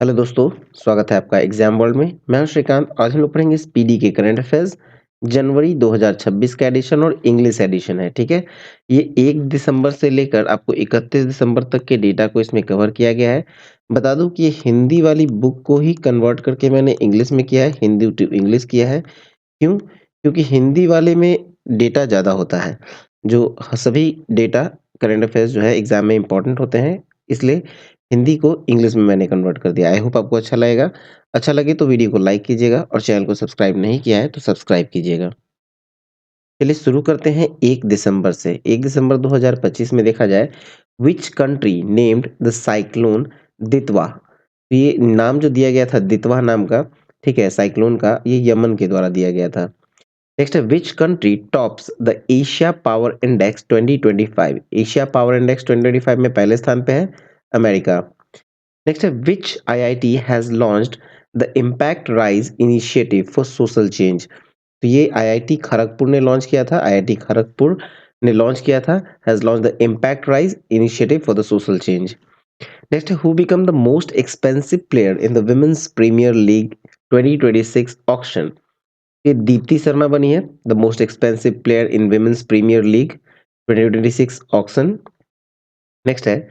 Hello दोस्तों, स्वागत है आपका एग्जाम वर्ल्ड में। मैं हूं श्रीकांत। आज हम लोग पढ़ेंगे पीडी के करंट अफेयर्स जनवरी 2026 का एडिशन और इंग्लिश एडिशन है। ठीक है, ये 1 दिसंबर से लेकर आपको 31 दिसंबर तक के डेटा को इसमें कवर किया गया है। बता दूं कि ये हिंदी वाली बुक को ही कन्वर्ट करके मैंने इंग्लिश में किया है, हिंदी टू इंग्लिश किया है। क्यों? क्योंकि हिंदी वाले में डेटा ज़्यादा होता है। जो सभी डेटा करंट अफेयर्स जो है एग्जाम में इंपॉर्टेंट होते हैं, इसलिए हिंदी को इंग्लिश में मैंने कन्वर्ट कर दिया। आई होप आपको अच्छा लगेगा। अच्छा लगे तो वीडियो को लाइक कीजिएगा और चैनल को सब्सक्राइब नहीं किया है तो सब्सक्राइब कीजिएगा। चलिए शुरू करते हैं 1 दिसंबर से। 1 दिसंबर 2025 में देखा जाए, which country named the cyclone Ditwah. तो ये नाम जो दिया गया था दितवा नाम का, ठीक है, साइक्लोन का, ये यमन के द्वारा दिया गया था। नेक्स्ट है, which country tops the Asia power index 2025। Asia power index 2025 में पहले स्थान पे है अमेरिका। नेक्स्ट है, विच IIT has launched the impact rise initiative for social change. तो ये आईआईटी खड़गपुर ने लॉन्च किया था। आईआईटी खड़गपुर ने लॉन्च किया था, has launch the impact rise initiative for the social change. Next है, who become the most expensive player in the Women's Premier League 2026 auction. ये दीप्ति शर्मा बनी है the most expensive player in Women's Premier League 2026 auction. Next है,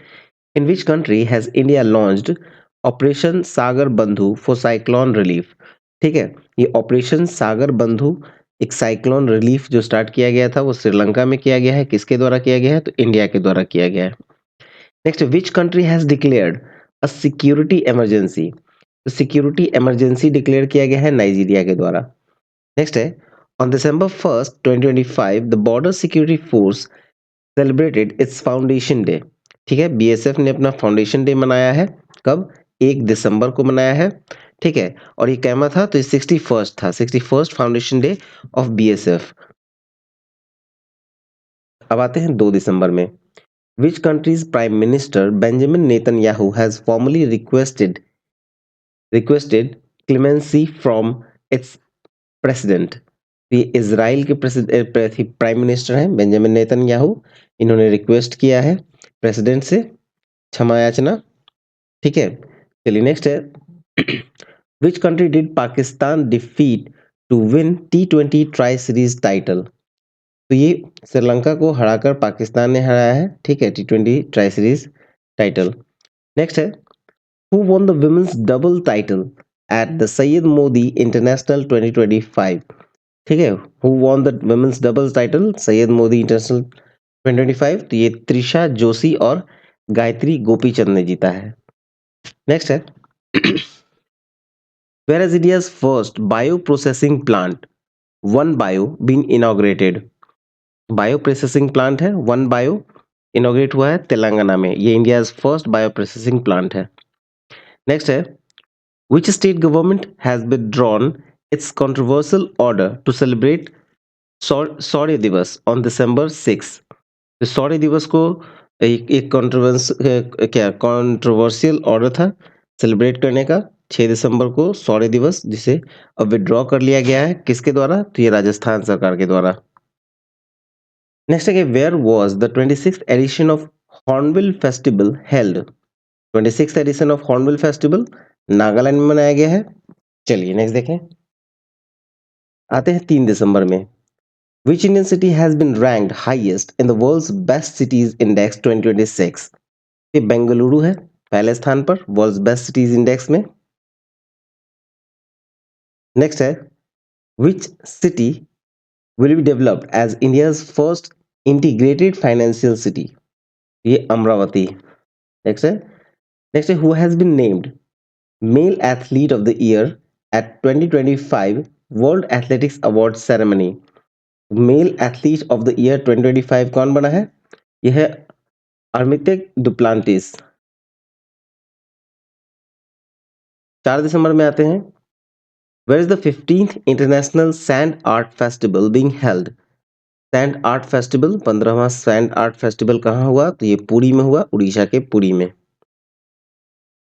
in which country has India launched Operation Sagar Bandhu for cyclone relief. ठीक है, ये operation Sagar बंधु एक cyclone relief जो स्टार्ट किया गया था वो श्रीलंका में किया गया है। किसके द्वारा किया गया है? तो इंडिया के द्वारा किया गया है। Next, which country has declared a security emergency. तो सिक्योरिटी इमरजेंसी डिक्लेयर किया गया है नाइजीरिया के द्वारा। नेक्स्ट है, on December 1st 2025 the border security force celebrated it's foundation day. ठीक है, बीएसएफ ने अपना फाउंडेशन डे मनाया है। कब? 1 दिसंबर को मनाया है। ठीक है, और ये कैमा था? तो ये 61st था, 61st foundation day of BSF. अब आते हैं 2 दिसंबर में। Which countries prime minister Benjamin Netanyahu has formally requested clemency from its president. ये इजराइल के प्राइम मिनिस्टर हैं बेंजामिन नेतन्याहू। इन्होंने रिक्वेस्ट किया है प्रेसिडेंट से क्षमा याचना। ठीक है, चलिए नेक्स्ट है, which country did Pakistan defeat to win T20 tri series title. तो ये श्रीलंका को हराकर पाकिस्तान ने हराया है। ठीक है, T20 tri series title. Next है, who won the women's double title at the Syed Modi International 2025। ठीक है, who won the women's doubles title Syed Modi International 2025। तो ये त्रिशा जोशी और गायत्री गोपीचंद ने जीता है। नेक्स्ट है, where is India's first bio processing plant one bio been inaugurated. Bio processing plant है वन बायो, इनॉग्रेट हुआ है तेलंगाना में। ये India's first bio processing plant है। नेक्स्ट है, which state government has withdrawn its controversial order to celebrate शौर्य दिवस on December 6। तो शौर्य दिवस को एक कंट्रोवर्शियल ऑर्डर था सेलिब्रेट करने का 6 दिसंबर को शौर्य दिवस, जिसे अब विड्रॉ कर लिया गया है। किसके द्वारा? तो ये राजस्थान सरकार के द्वारा। नेक्स्ट है, where was the 26th edition of Hornbill festival held. 26th edition of Hornbill festival Nagaland में मनाया गया है। चलिए नेक्स्ट देखें। आते हैं 3 दिसंबर में। Which Indian city has been ranked highest in the world's best cities index 2026? ये बेंगलुरु है पहले स्थान पर वर्ल्ड्स बेस्ट सिटीज इंडेक्स में। नेक्स्ट है, which city will be developed as India's first integrated financial city? ये अमरावती। नेक्स्ट है, who has been named male athlete of the year at 2025 World Athletics Awards ceremony? Male athlete of the year 2025 कौन बना है? यह है अर्मितेक Duplantis. 4 दिसंबर में आते हैं, where is the 15th international sand art festival being held. Sand art festival, 15वां sand art festival कहाँ हुआ? तो ये पुरी में हुआ, उड़ीसा के पुरी में।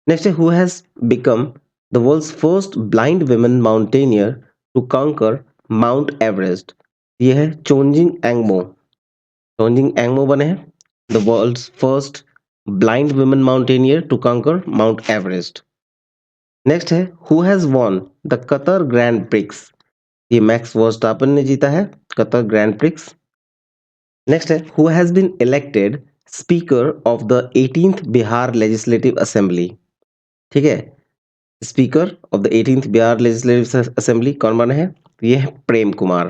नेक्स्ट है, who has become the world's first blind women mountaineer to conquer Mount Everest. ये है चोंजिंग एंगमो। चोंजिंग एंगमो बने हैं the world's first blind women mountaineer to conquer Mount Everest. Next है who has won the Qatar Grand Prix. ये Max Verstappen ने जीता है Qatar Grand Prix. Next है who has been elected speaker of the 18th Bihar legislative assembly. ठीक है, speaker of the 18th Bihar legislative assembly कौन बने हैं? ये है Prem Kumar.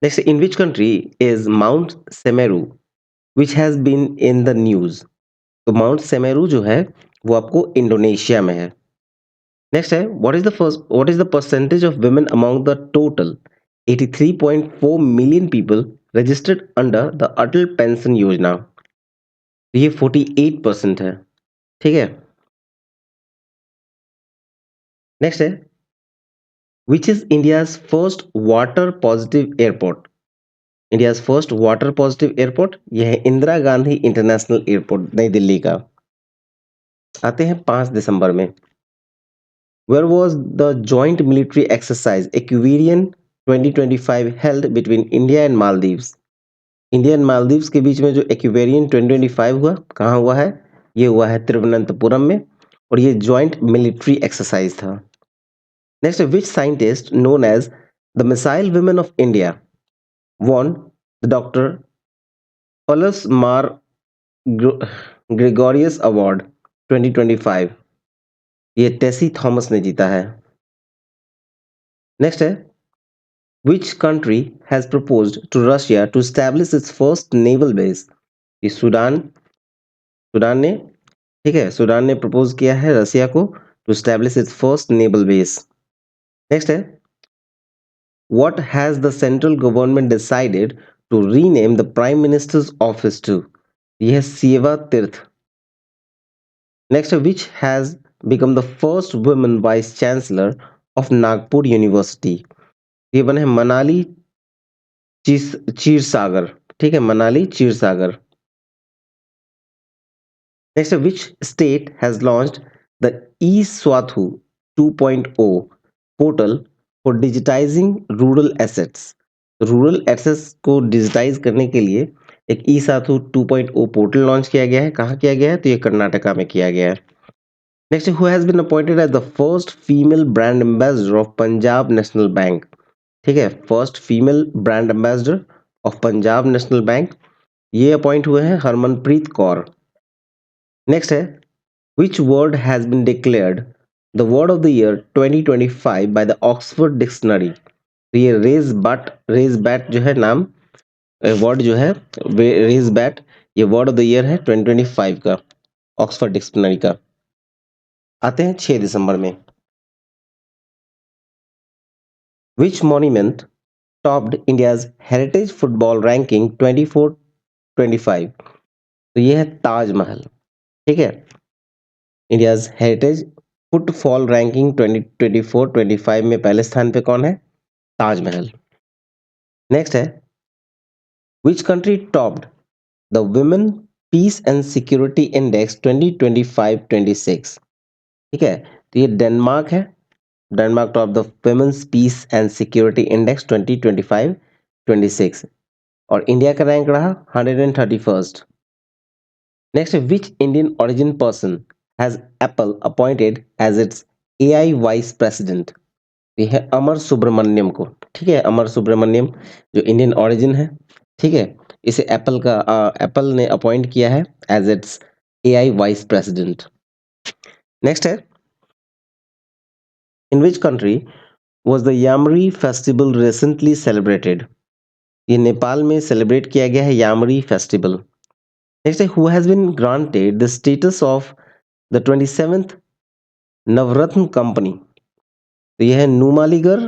Next, in which country is Mount Semeru which has been in the news. तो Mount Semeru जो है वो आपको इंडोनेशिया में है। नेक्स्ट है what is the percentage of women among the total 83.4 million people registered under the Atal pension Yojana. ये 48% है। ठीक है। नेक्स्ट है which is India's first water positive airport. India's first water positive airport यह है इंदिरा गांधी इंटरनेशनल एयरपोर्ट नई दिल्ली का। आते हैं 5 दिसंबर में। Where was the joint military exercise Ekuverin 2025 held between India and Maldives. India and Maldives के बीच में जो एक्वेरियन 2025 हुआ कहाँ हुआ है? ये हुआ है तिरुवनंतपुरम में और ये जॉइंट मिलिट्री एक्सरसाइज था। Next, which scientist known as the missile women of India won the Dr. Paulus Mar Gregorius Award 2025। ये टेसी थॉमस ने जीता है। नेक्स्ट है which country has proposed to Russia to establish its first naval base. ये Sudan ने, ठीक है, Sudan ने प्रपोज किया है रसिया को to establish its first naval base. Next है what has the central government decided to rename the prime minister's office to. यह है सेवा तीर्थ। Next, which has become the first woman vice chancellor of Nagpur University? ये बने हैं मनाली चीरसागर। ठीक है, Manali चीरसागर। Next, which state has launched the eSwathu 2.0 portal for digitizing rural assets? Rural assets को डिजिटाइज करने के लिए एक ई साथू 2.0 पोर्टल लॉन्च किया गया है। कहाँ किया गया है? तो ये कर्नाटका में किया गया है। Next, who has been appointed as the first female brand ambassador of Punjab National Bank? ठीक है, first female brand ambassador of Punjab National Bank ये अपॉइंट हुए हैं हरमनप्रीत कौर। नेक्स्ट है which word has been declared the word of the year 2025 by the Oxford dictionary. तो ये raise bat जो है नाम वर्ड जो है रेज बैट ये वर्ड ऑफ द ईयर है 2025 का ऑक्सफोर्ड डिक्शनरी का। आते हैं 6 दिसंबर में। Which monument topped India's heritage football ranking 24-25। तो ये है ताजमहल। ठीक है, इंडियाज हेरिटेज फुटबॉल रैंकिंग 2024-25 में पहले स्थान पे कौन है? ताजमहल। नेक्स्ट है which country topped the women peace and security index 2025-26। ठीक है, तो ये डेनमार्क है। Denmark top the women's peace and security index 2025-26 और इंडिया का रैंक रहा 131st। Next, which Indian origin person has Apple appointed as its AI vice president. ये है अमर सुब्रमण्यम को। ठीक है, अमर सुब्रमण्यम जो इंडियन ओरिजिन है। ठीक है, इसे एप्पल ने अपॉइंट किया है as its AI vice president. Next है in which country was the Yomari festival recently celebrated. ये नेपाल में सेलिब्रेट किया गया है यामरी फेस्टिवल। नेक्स्ट है who has been granted the status of the 27th Navratna company. तो यह है Numaligarh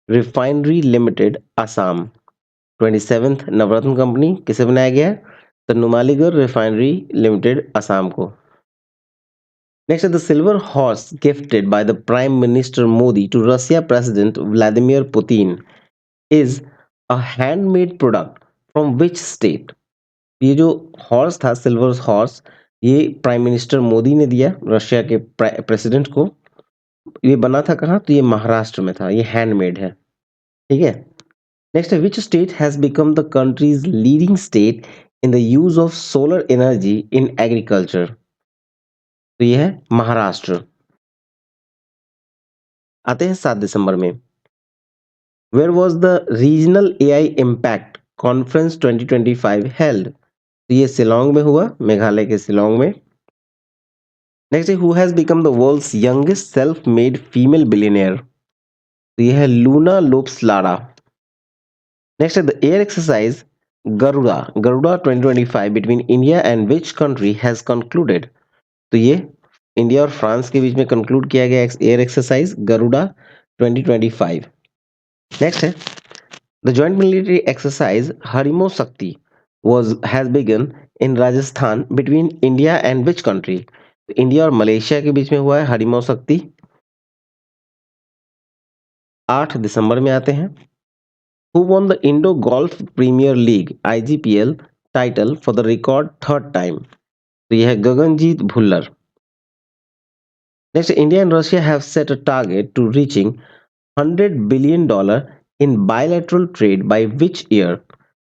refinery limited Assam. 27th Navratna company किसे बनाया गया है? तो नुमालीगढ़ रिफाइनरी लिमिटेड असम को। नेक्स्ट है the silver horse gifted by the prime minister Modi to Russia president Vladimir Putin is a handmade product from which state. ये जो हॉर्स था सिल्वर हॉर्स ये प्राइम मिनिस्टर मोदी ने दिया रशिया के प्रेसिडेंट को। ये बना था कहाँ? तो ये महाराष्ट्र में था। ये हैंडमेड है। ठीक है। नेक्स्ट है which state has become the country's leading state in the use of solar energy in agriculture. तो ये है महाराष्ट्र। आते हैं 7 दिसंबर में, where was the regional AI impact conference 2025 held? तो ये शिलांग में हुआ, मेघालय के शिलांग में। नेक्स्ट है, who has become the world's youngest self made female billionaire? तो ये है लूना लोप्स लारा। नेक्स्ट है the air exercise Garuda Garuda 2025 between India and which country has concluded? तो ये इंडिया और फ्रांस के बीच में कंक्लूड किया गया एयर एक्सरसाइज गरुड़ा 2025। नेक्स्ट है द जॉइंट मिलिट्री एक्सरसाइज हरिमो शक्ति was has begun in Rajasthan between India and which country? India और मलेशिया के बीच में हुआ है हरिमो शक्ति। 8 दिसंबर में आते हैं, who won the Indo Golf Premier League IGPL title for the record third time? तो यह है Gaganjeet Bhullar. Next, India and Russia have set a target to reaching $100 billion in bilateral trade by which year?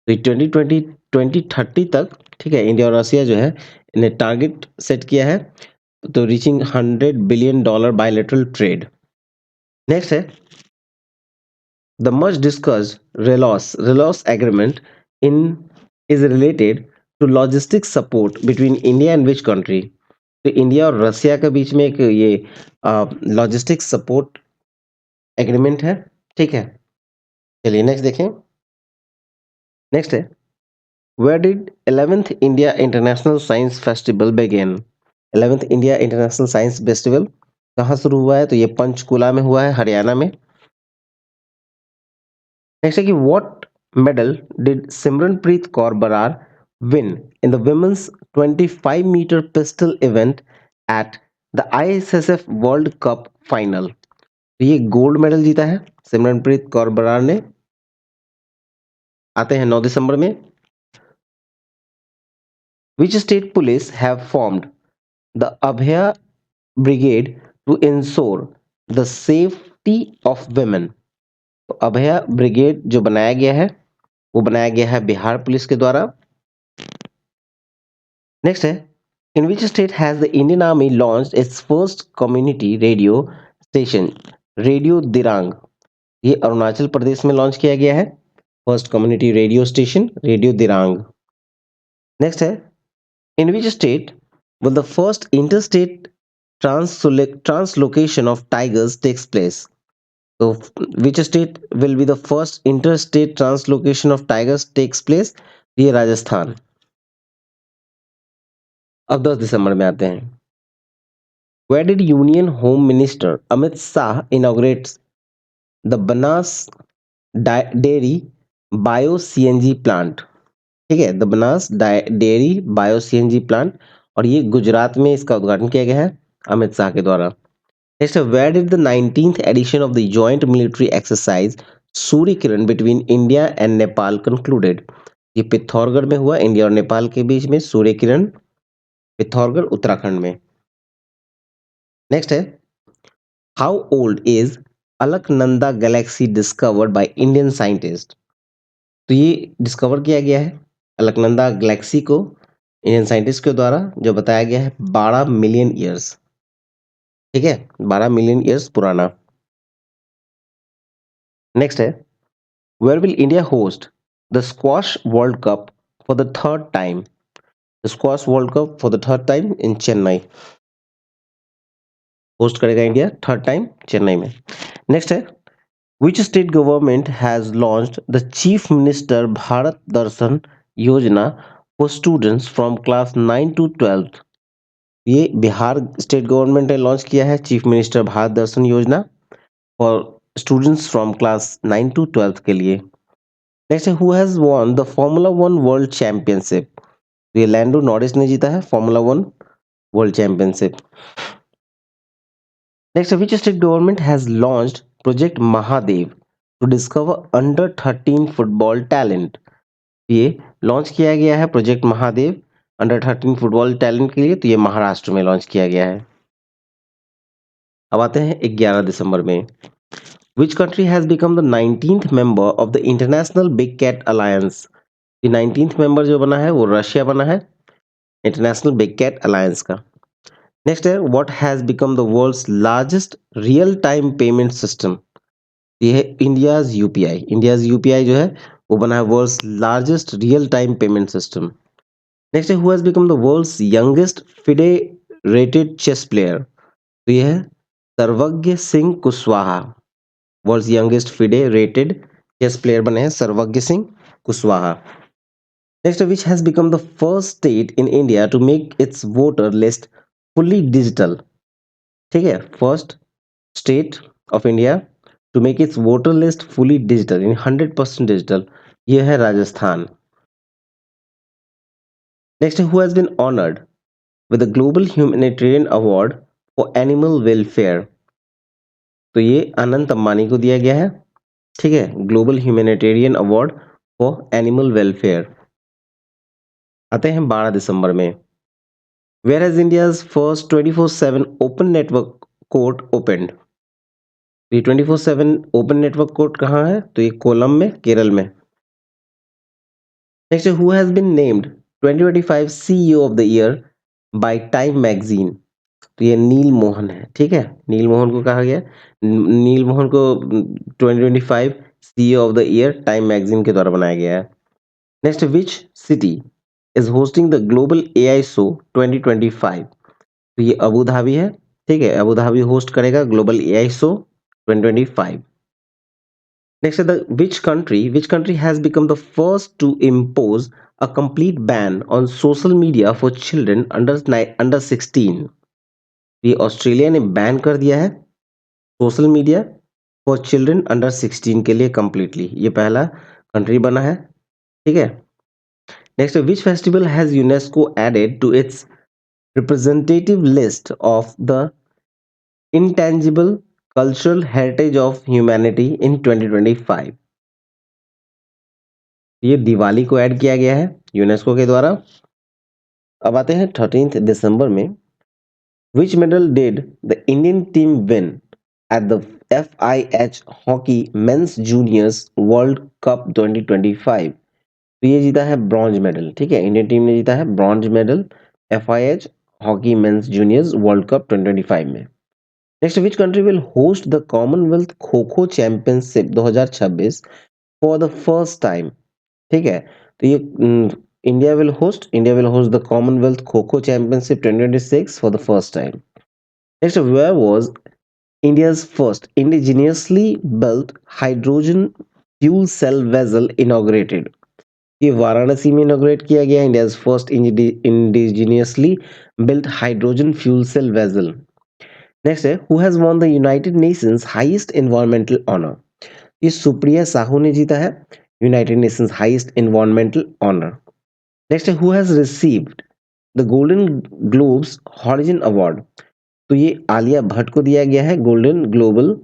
तो 2020 2030 तक, ठीक है, India और Russia जो है इन्हें टारगेट सेट किया है, तो reaching $100 billion bilateral trade. Next है the much discussed RELOS agreement in is related to logistic support between India and which country? तो इंडिया और रसिया के बीच में एक ये लॉजिस्टिक सपोर्ट एग्रीमेंट है, ठीक है। चलिए नेक्स्ट देखें। नेक्स्ट है where did 11th India international science festival begin? 11th India international science festival कहाँ शुरू हुआ है? तो ये पंचकुला में हुआ है, हरियाणा में। नेक्स्ट है कि what medal did Simranpreet Kaur Brar win in the women's 25 metre pistol event at the ISSF world cup final? तो ये गोल्ड मेडल जीता है सिमरनप्रीत कौर बरार ने। आते हैं 9 दिसंबर में, which state police have formed the Abhaya brigade to ensure the safety of women? तो अभया ब्रिगेड जो बनाया गया है वो बनाया गया है बिहार पुलिस के द्वारा। नेक्स्ट है in which state has the Indian army launched its first community radio station radio Dirang? ये अरुणाचल प्रदेश में लॉन्च किया गया है first community radio station radio Dirang. Next है in which state will the first interstate translocation of tigers takes place? So, which state will be the first interstate translocation of tigers takes place? ये राजस्थान। अब 10 दिसंबर में आते हैं, where did union home minister Amit Shah inaugurates the Banas dairy bio CNG plant? ठीक है, the Banas dairy bio CNG plant, और ये गुजरात में इसका उद्घाटन किया गया है अमित शाह के द्वारा। Next, where did the 19th edition of the joint military exercise Surya Kiran between India and Nepal concluded? ये पिथौरगढ़ में हुआ, इंडिया और नेपाल के बीच में सूर्य किरण, पिथौरगढ़ उत्तराखंड में। नेक्स्ट है how old is Alaknanda Galaxy discovered by Indian scientist? तो ये डिस्कवर किया गया है अलकनंदा गैलेक्सी को इंडियन साइंटिस्ट के द्वारा, जो बताया गया है 12 मिलियन ईयर्स, ठीक है, 12 मिलियन ईयर्स पुराना। नेक्स्ट है where will India host the squash world cup for the third time? Squash world cup for the third time in Chennai, host करेगा इंडिया थर्ड टाइम चेन्नई में। नेक्स्ट है which state government has launched the chief minister Bharat Darshan Yojana for students from class 9 to 12? ये Bihar state government ने launch किया है chief minister Bharat Darshan Yojana for students from class 9 to 12 के लिए। Next है who has won the formula 1 world championship? ये Lando Norris ने जीता है formula 1 world championship. Next, which state government has launched project Mahadev to discover under 13 football talent? ये launch किया गया है project Mahadev under 13 football talent के लिए, तो ये महाराष्ट्र में लॉन्च किया गया है। अब आते हैं 11 दिसंबर में, which country has become the 19th member of the international big cat alliance? ये 19th मेंबर जो बना है वो रशिया बना है इंटरनेशनल बिग कैट अलायंस का। नेक्स्ट है what has become the world's largest real time payment system. ये है इंडियाज यूपीआई। इंडियाज यूपीआई जो है वो बना है world's largest real time payment system. Next है who has become the world's youngest federated chess player. तो ये है Sarvagya Singh Kushwaha. World's youngest federated chess player बने हैं Sarvagya Singh Kushwaha. Next which has become the first state in India to make its voter list fully digital. ठीक है, first state of India to make its voter list fully digital in 100% digital, ये है Rajasthan. Next who has been honoured with the global humanitarian award for animal welfare. तो ये अनंत अंबानी को दिया गया है। ठीक है, global humanitarian award for animal welfare. आते हैं 12 दिसंबर में। Where has India's first 24/7 open network court opened. ये 24/7 ओपन नेटवर्क कोर्ट कहाँ है? तो ये कोलम में, केरल में। Next who has been named 2025 CEO of the year by Time magazine. तो ये नील मोहन है। ठीक है, नील मोहन को कहा गया, नील मोहन को 2025 CEO of the year time magazine के द्वारा बनाया गया है। Next which city is hosting the global AI show 2025। तो ये अबू धाबी है। ठीक है, अबू धाबी होस्ट करेगा global AI show 2025। Next is the which country has become the first to impose a complete ban on social media for children under 16। ये Australia ने ban कर दिया है social media for children under 16 के लिए completely. ये पहला country बना है। ठीक है, next which festival has UNESCO added to its representative list of the intangible cultural heritage of humanity in 2025। ये दिवाली को ऐड किया गया है यूनेस्को के द्वारा। अब आते हैं 13 दिसंबर में। विच medal did the Indian team win at the FIH hockey men's juniors world cup 2025। तो ये जीता है ब्रॉन्ज मेडल। ठीक है, इंडियन टीम ने जीता है bronze medal FIH hockey men's juniors world cup 2025 में। Next which country will host the Commonwealth kho kho championship 2026 for the first time. ठीक है, तो ये India will host the Commonwealth kho kho championship 2026 for the first time. Next where was India's first indigenously built hydrogen fuel cell vessel inaugurated. ये वाराणसी में inaugurate किया गया India's first indigenously built hydrogen fuel cell vessel. Next है who has won the United Nations highest environmental honour. ये सुप्रिया साहू ने जीता है United Nations highest environmental honour. Next है who has received the Golden Globes horizon award. तो ये आलिया भट्ट को दिया गया है गोल्डन ग्लोबल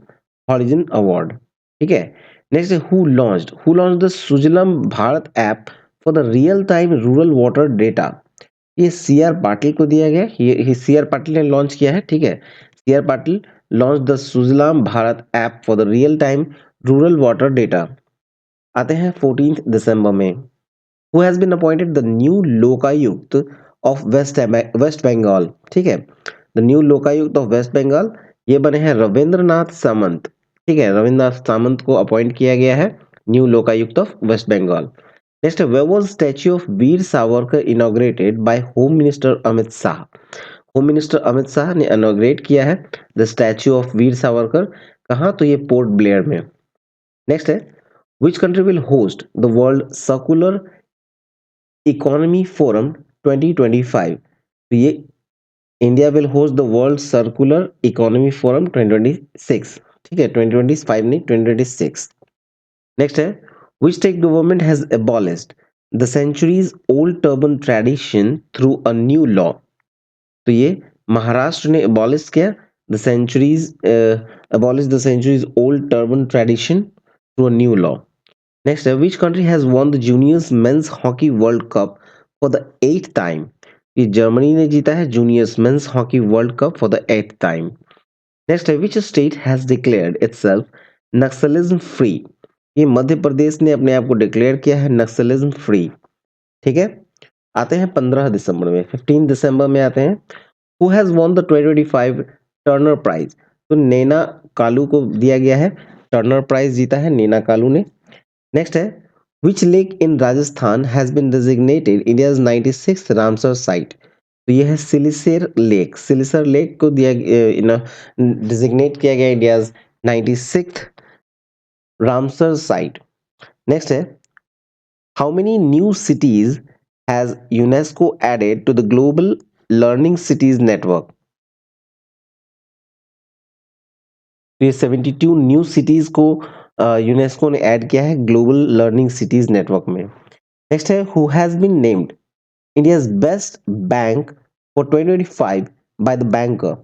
हॉरिजन अवार्ड। ठीक है, नेक्स्ट है who launched the Sujalam Bharat app for the real time rural water data. ये सीआर पाटिल को दिया गया, ये सीआर पाटिल ने लॉन्च किया है। ठीक है, C R Patil launch the Sujalam Bharat app for the real time rural water data. आते हैं 14 दिसंबर में। Who has been appointed the new Lokayukta of West Bengal. ठीक है, the new Lokayukta of West Bengal ये बने हैं रविंद्रनाथ सामंत। ठीक है, रविंद्रनाथ सामंत को अपॉइंट किया गया है new Lokayukta of West Bengal. Next where was statue of Veer Savarkar inaugurated by home minister Amit Shah. Home minister Amit Shah ने इनॉग्रेट किया है the statue of Veer Savarkar. कहाँ? तो ये पोर्ट ब्लेयर में। नेक्स्ट है which country will host the world circular economy forum 2025। तो ये India will host the world circular economy forum 2026। ठीक है, 2025 नहीं, 2026। नेक्स्ट है which state government has abolished the centuries old turban tradition through a new law. तो ये महाराष्ट्र ने abolish किया the centuries abolish the centuries old turban tradition through a new law. Next, which country has won the juniors men's hockey world cup for the 8th time? ये Germany ने जीता है juniors men's hockey world cup for the 8th time. Next है which state has declared itself naxalism free. ये मध्य प्रदेश ने अपने आप को डिक्लेयर किया है नक्सलिज्म फ्री। ठीक है, आते हैं 15 दिसंबर में, 15 दिसंबर में आते हैं। Who has won the 2025 Turner prize? तो नैना कालू को दिया गया है, टर्नर प्राइज जीता है नैना कालू ने। नेक्स्ट है, which lake in Rajasthan has been designated India's 96th Ramsar site? तो ये है सिलिसेर लेक, सिलिसर लेक को दिया डिजिग्नेट किया गया India's 96th Ramsar site. Next है, how many new cities has UNESCO added to the global learning cities network? तो ये 72 न्यू सिटीज को यूनेस्को ने ऐड किया है ग्लोबल लर्निंग सिटीज नेटवर्क में। नेक्स्ट है, who has been named India's best bank for 2025 by the Banker?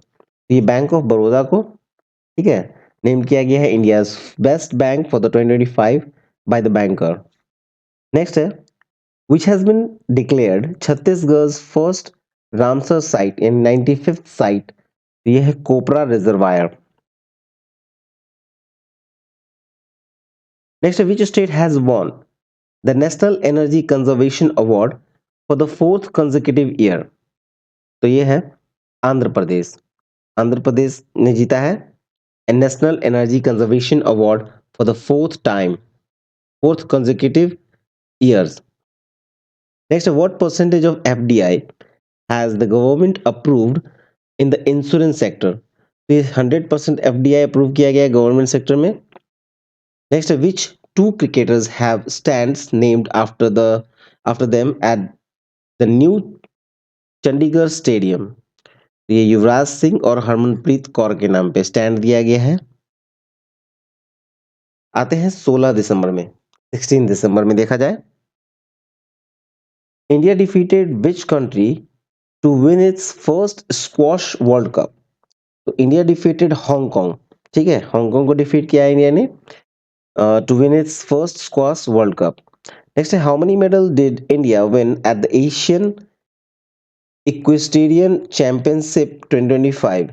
ये bank of Baroda को, ठीक है, नेम किया गया है India's best bank for the 2025 by the Banker. Next है, which has been declared Chhattisgarh's first Ramsar site in 95th site? ये है Kopra reservoir. Next, which state has won the National Energy Conservation Award for the fourth consecutive year? तो ये है आंध्र प्रदेश, आंध्र प्रदेश ने जीता है national energy conservation award for the fourth time, fourth consecutive years। नेक्स्ट, what percentage of FDI has the government approved in the insurance sector? तो ये 100% FDI approve किया गया है गवर्नमेंट सेक्टर में। Next, which two cricketers have stands named after them at the new Chandigarh stadium? ये युवराज सिंह और हरमनप्रीत कौर के नाम पे स्टैंड दिया गया है। आते हैं 16 दिसंबर में, 16 दिसंबर में देखा जाए, India defeated which country to win its first squash world cup? तो इंडिया डिफीटेड हांगकांग, ठीक है, हांगकांग को डिफीट किया इंडिया ने to win its first squash World Cup. Next, how many medals did India win at the Asian Equestrian Championship 2025?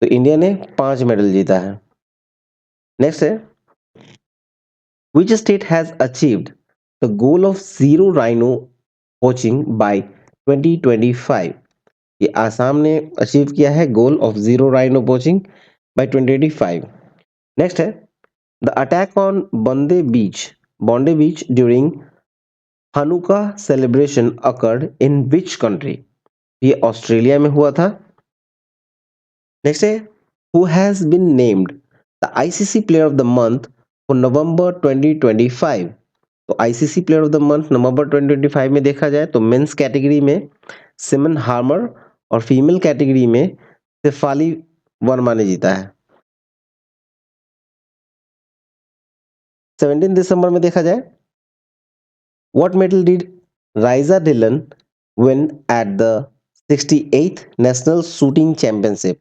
तो India ने 5 medal जीता है। नेक्स्ट है, which state has achieved the goal of zero rhino poaching by 2025? ये आसाम ने achieve किया है goal of zero rhino poaching by 2025। Next है, the attack on Bondi beach during Hanukkah celebration occurred in which country? ये Australia में हुआ था। Next है, who has been named the ICC player of the month for November 2025? तो ICC player of the month नवंबर 2025 में देखा जाए तो मेंस कैटेगरी में सिमन हार्मर और फीमेल कैटेगरी में शेफाली वर्मा ने जीता है। 17 दिसंबर में देखा जाए, what medal did Raiza Dhillon win at the 68th national shooting championship?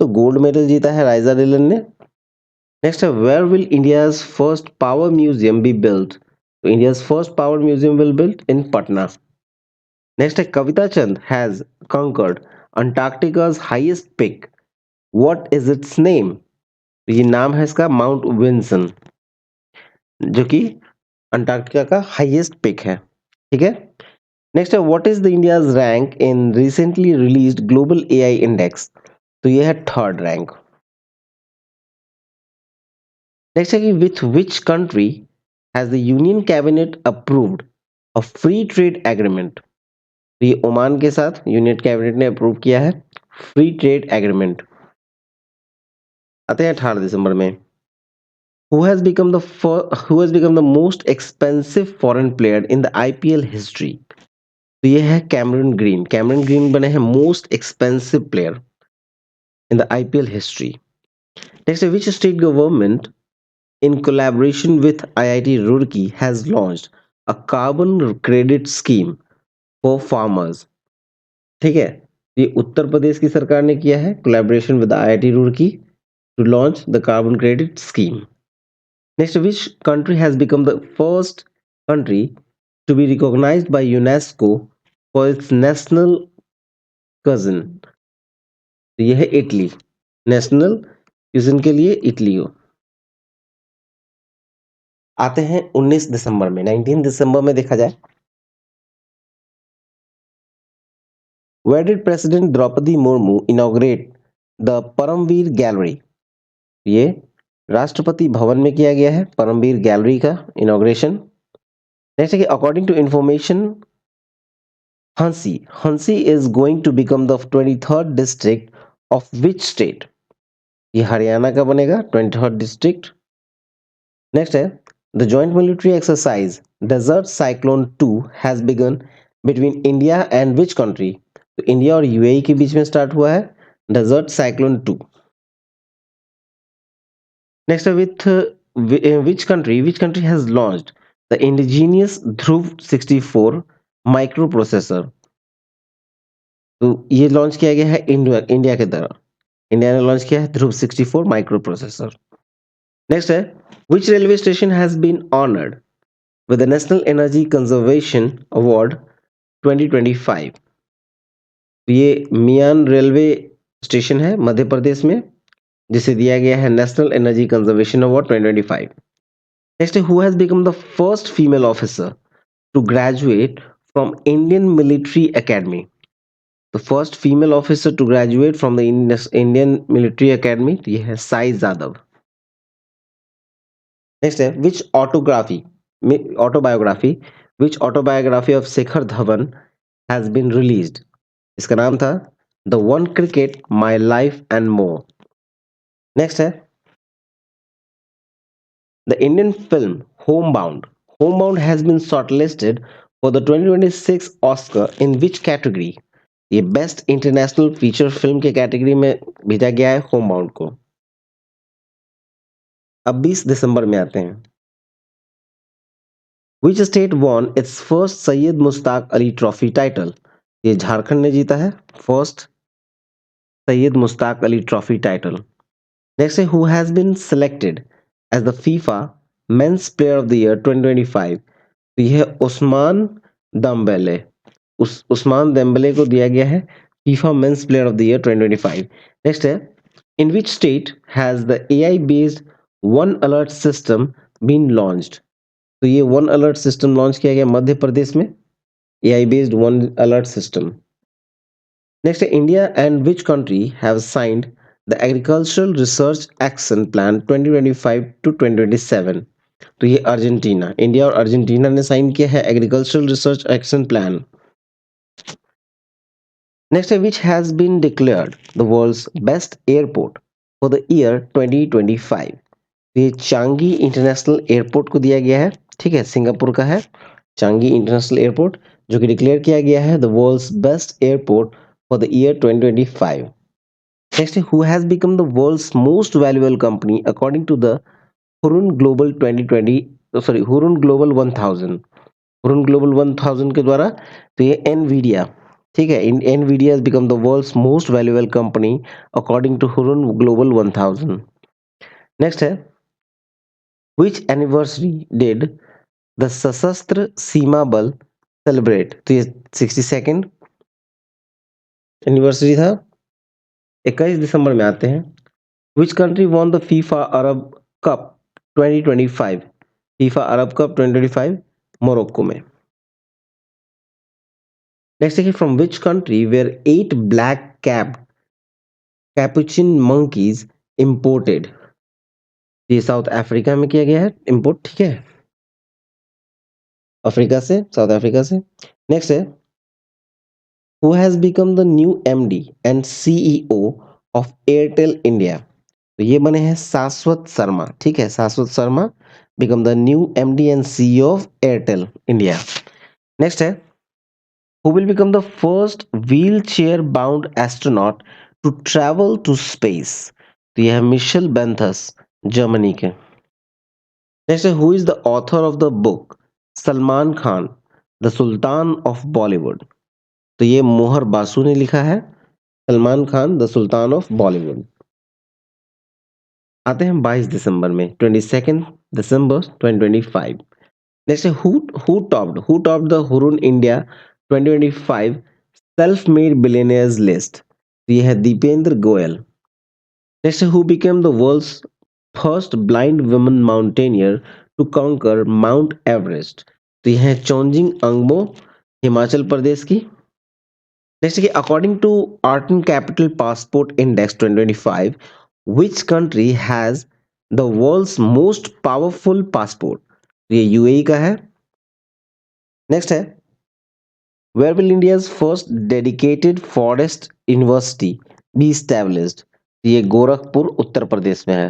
तो गोल्ड मेडल जीता है राइजा डिलन ने। नेक्स्ट है, where will India's first power museum be built? तो India's first power museum will built in Patna. Next है, Kavita Chand has conquered Antarctica's highest peak, what is its name? तो ये नाम है इसका माउंट विंसन, जो कि अंटार्कटिका का हाईएस्ट पिक है, ठीक है। नेक्स्ट है, what is the India's rank in recently released global AI index? तो ये है थर्ड रैंक। नेक्स्ट है कि with which country has the union cabinet approved a free trade agreement? तो ये ओमान के साथ यूनियन कैबिनेट ने अप्रूव किया है फ्री ट्रेड एग्रीमेंट। आते हैं 18 दिसंबर में, who has become the most expensive foreign player in the IPL history? तो ये है कैमरन ग्रीन बने हैं most expensive player in the IPL history. Next, which state government in collaboration with IIT Roorkee has launched a carbon credit scheme for farmers? ठीक है, ये उत्तर प्रदेश की सरकार ने किया है collaboration with IIT Roorkee to launch the carbon credit scheme. Next, which country has become the first country to be recognised by UNESCO for its national cuisine? तो ये है इटली, नेशनल क्यूजिन के लिए इटली हो। आते हैं 19 दिसंबर में, 19 दिसंबर में देखा जाए, Where did President Draupadi Murmu inaugurate the Paramveer Gallery? ये राष्ट्रपति भवन में किया गया है परमवीर गैलरी का इनॉग्रेशन। नेक्स्ट है कि according to information Hansi is going to become the 23rd district of which state? ये हरियाणा का बनेगा 23rd डिस्ट्रिक्ट। नेक्स्ट है the joint military exercise desert cyclone 2 has begun between India and which country? तो India और UAE के बीच में start हुआ है डेजर्ट साइक्लोन 2। नेक्स्ट है which country has launched the indigenous Dhruv 64 microprocessor? तो ये लॉन्च किया गया है इंडिया के द्वारा। इंडिया ने लॉन्च किया है ध्रुव 64 माइक्रो नेक्स्ट है which railway station has been honoured with the national energy conservation award 2025? तो ये मियान रेलवे स्टेशन है मध्य प्रदेश में जिसे दिया गया है national energy conservation award 2025। Next है who has become the first female officer to graduate from Indian Military Academy? The first female officer to graduate from the Indian Military Academy ये है Sai Jadhav. Next है autobiography which autobiography of Shikhar Dhawan has been released? इसका नाम था the one cricket my life and more. Next है the Indian film Homebound has been shortlisted for the 2026 Oscar in which category? ये best international feature film के category में भेजा गया है होमबाउंड को। अब 20 दिसंबर में आते हैं। Which state won its first Syed Mushtaq Ali trophy title? ये झारखंड ने जीता है first Syed Mushtaq Ali trophy title. Next है who has been selected as the FIFA men's player of the year 2025? तो यह है उस्मान दम्बेले। उस्मान देम्बेले को दिया गया है FIFA men's player of the year 2025। Next है in which state has the AI based वन अलर्ट सिस्टम बीन लॉन्च्ड? तो ये वन अलर्ट सिस्टम लॉन्च किया गया मध्य प्रदेश में एआई बेस्ड वन अलर्ट सिस्टम। नेक्स्ट है India and which country have signed the agricultural research action plan 2025 to 2027? तो ये अर्जेंटीना इंडिया और अर्जेंटीना ने साइन किया है agricultural research action plan. Next है which has been declared the world's best airport for the year 2025? ये Changi international airport को दिया गया है ठीक है सिंगापुर का है चांगी इंटरनेशनल एयरपोर्ट जो कि डिक्लेयर किया गया है the world's best airport for the year 2025। Next who has become the world's most valuable company according to the Hurun global 2020 sorry Hurun global 1000 Hurun global 1000 के द्वारा। तो ये एनवीडिया ठीक है Nvidia has become the world's most valuable company according to Hurun global 1000। Next है which anniversary did the सशस्त्र सीमा बल celebrate? तो ये 62nd एनिवर्सरी था 21 दिसंबर में आते हैं। Which country won the FIFA Arab Cup 2025? FIFA Arab Cup 2025 मोरक्को में। नेक्स्ट है from which country where 8 black cap capuchin monkeys imported? ये साउथ अफ्रीका में किया गया है इंपोर्ट ठीक है अफ्रीका से साउथ अफ्रीका से। नेक्स्ट है who has become the new MD and CEO of Airtel India? तो ये बने हैं शाश्वत शर्मा ठीक है शाश्वत Sharma become the new MD and CEO of Airtel India। Next है who will become the first wheelchair bound astronaut to travel to space? तो ये है मिशेल बेंथस जर्मनी के। नेक्स्ट है who is the author of the book Salman Khan the Sultan of Bollywood? तो ये मोहर बासु ने लिखा है Salman Khan the Sultan of Bollywood. आते हैं 22 दिसंबर में 22 दिसंबर 2025। Next who topped the Hurun India 2025 self made billionaires list? तो ये है Deepinder Goyal. Next who became the world's first blind woman mountaineer to conquer Mount Everest? तो यह है चोंजिंग अंगमो हिमाचल प्रदेश की। नेक्स्ट है कि according to Arton Capital passport index 2025 which country has the world's most powerful passport? ये यूएई का है। नेक्स्ट है where will India's first dedicated forest university be established? ये गोरखपुर उत्तर प्रदेश में है।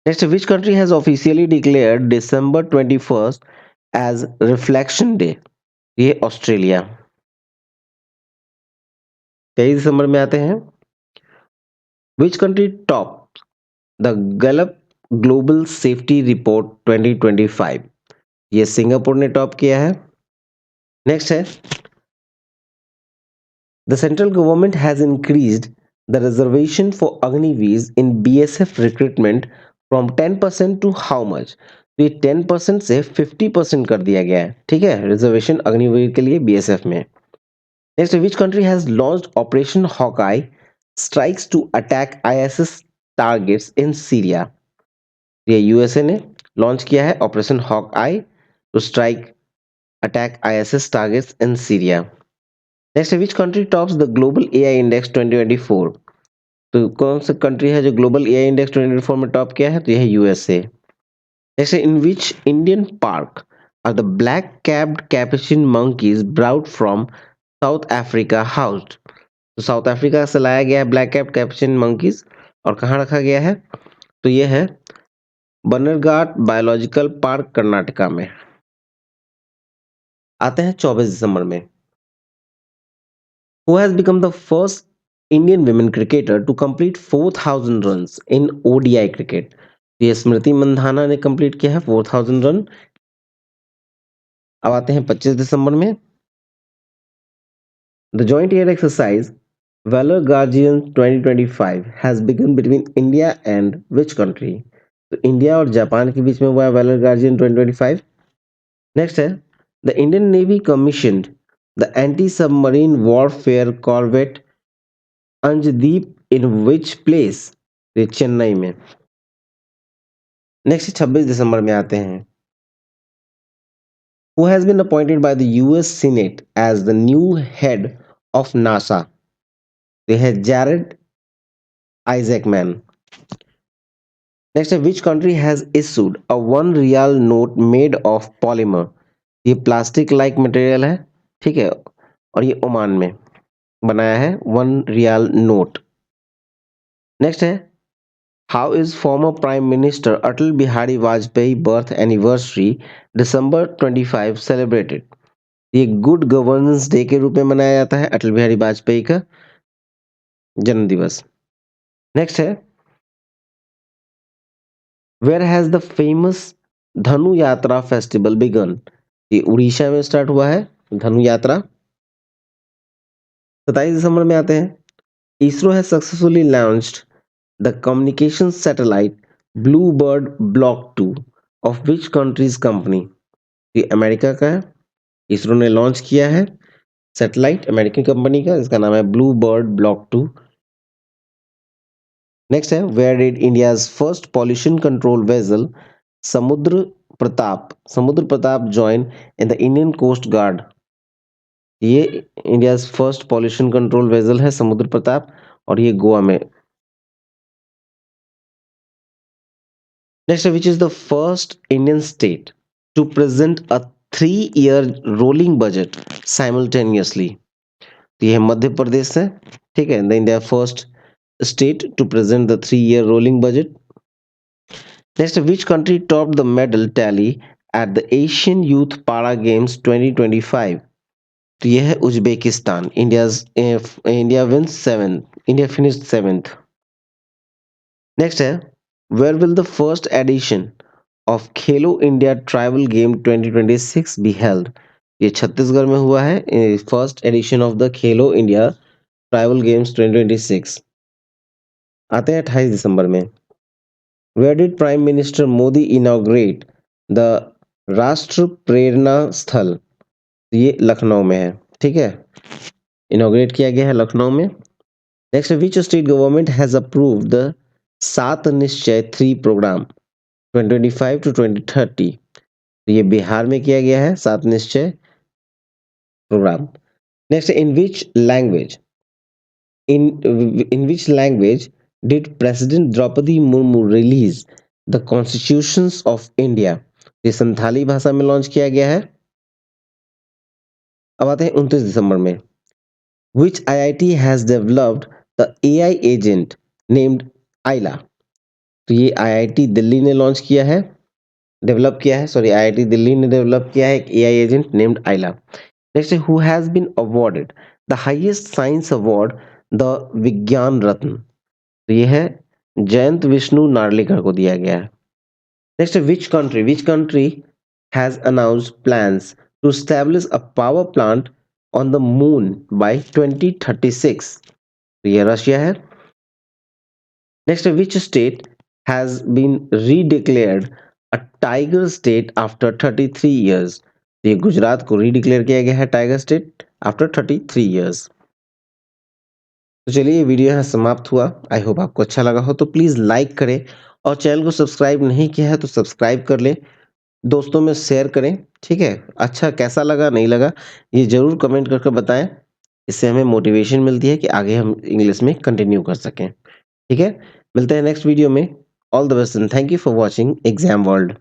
Next, which country has officially declared December 21st as reflection day? ये Australia. 23 दिसंबर में आते हैं। Which country top the Gallup global safety report 2025? ये सिंगापुर ने टॉप किया है। नेक्स्ट है the central government has increased the reservation for Agniveer in BSF recruitment from 10% to how much? तो ये 10% से 50% कर दिया गया है, ठीक है, रिजर्वेशन अग्निवीर के लिए बीएसएफ में। Next, which country has launched operation Hawkeye strikes to attack ISIS targets in Syria? ये यूएसए ने लॉन्च किया है operation Hawkeye to strike attack ISIS targets in Syria. Next, which country tops the global AI index 2024? तो कौन सा country है जो global AI index 2024 में टॉप किया है? तो यह है USA. Next, in which Indian park are the black capped capuchin monkeys brought from South Africa housed? तो साउथ अफ्रीका से लाया गया है ब्लैक कैप्ड कैपुचिन मंकीज और कहाँ रखा गया है? तो यह है बन्नरघाट बायोलॉजिकल पार्क कर्नाटका में। आते हैं 24 दिसंबर में। Who has become the first Indian women cricketer to complete 4000 runs in ODI cricket? ये स्मृति मंधाना ने कंप्लीट किया है 4000 रन। अब आते हैं 25 दिसंबर में। The joint air exercise valour guardian 2025 has begun between India and which country? तो इंडिया और जापान के बीच में हुआ है वैलर गार्जियन 2025। नेक्स्ट है the Indian navy commissioned the anti submarine warfare corvette Anjadip in which place? ये चेन्नई में। नेक्स्ट 26 दिसंबर में आते हैं। Who has been appointed by the US senate as the new head of NASA? ये है जैरेड आइजैकमैन। नेक्स्ट है which country has issued a 1 rial note made of polymer? ये प्लास्टिक लाइक मटेरियल है, ठीक है, और ये ओमान में बनाया है 1 रियाल नोट। नेक्स्ट है how is former prime minister Atal Bihari Vajpayee birth anniversary December 25 celebrated? ये गुड गवर्नेंस डे के रूप में मनाया जाता है अटल बिहारी वाजपेयी का जन्म दिवस। नेक्स्ट है वेयर हैज द फेमस धनु यात्रा फेस्टिवल बिगन? ये उड़ीसा में स्टार्ट हुआ है धनु यात्रा। 27 दिसंबर में आते हैं। ISRO has successfully launched the communication satellite blue bird block 2 of which countries company? ये अमेरिका का है। इसरो ने लॉन्च किया है सैटेलाइट अमेरिकन कंपनी का, इसका नाम है ब्लू बर्ड ब्लॉक 2। नेक्स्ट है where did India's first pollution control vessel Samudra Pratap join in the Indian coast guard? ये India first pollution control vessel है समुद्र प्रताप और ये गोवा में। Next which is the first Indian state to present a 3 year rolling budget simultaneously? तो ये मध्य प्रदेश है, ठीक है, the India first state to present the 3 year rolling budget. Next which country top the medal tally at the Asian youth para games 2025? तो यह है Uzbekistan. India wins 7, India finished 7th। Next है where will the first edition of Khelo India tribal game 2026 be held? ये छत्तीसगढ़ में हुआ है first edition of the Khelo India tribal games 2026। आते हैं 28 दिसंबर में। Where did prime minister Modi inaugurate the Rashtra Prerna स्थल? ये लखनऊ में है, ठीक है, इनॉग्रेट किया गया है लखनऊ में। Next, which state government has approved the 7 निश्चय 3 प्रोग्राम 2025 टू 2030? तो ये बिहार में किया गया है 7 निश्चय program. Next, in which language did President Draupadi Murmu release the constitutions of India? ये संथाली भाषा में लॉन्च किया गया है। अब आते हैं 29 दिसंबर में। Which IIT has developed the AI agent named Ayla? तो ये IIT दिल्ली ने लॉन्च किया है, डेवलप किया है, सॉरी, IIT दिल्ली ने डेवलप किया है एक AI agent named Aila. Next, who has been awarded the highest science award, the Vigyan Ratna? तो ये है जयंत विष्णु नार्लिकर को दिया गया है। Next, which country has announced plans to establish a power plant on the moon by 2036? तो ये रशिया है। Next, which state has been redeclared a tiger state after 33 years? ये गुजरात को रीडिक्लेयर किया गया है टाइगर स्टेट आफ्टर 33 ईयर्स। तो चलिए, ये वीडियो यहाँ समाप्त हुआ। आई होप आपको अच्छा लगा हो, तो प्लीज़ लाइक करें और चैनल को सब्सक्राइब नहीं किया है तो सब्सक्राइब कर लें, दोस्तों में शेयर करें, ठीक है? अच्छा कैसा लगा, नहीं लगा, ये ज़रूर कमेंट करके बताएँ। इससे हमें मोटिवेशन मिलती है कि आगे हम इंग्लिश में कंटिन्यू कर सकें, ठीक है? मिलते हैं नेक्स्ट वीडियो में। All the best and thank you for watching exam world.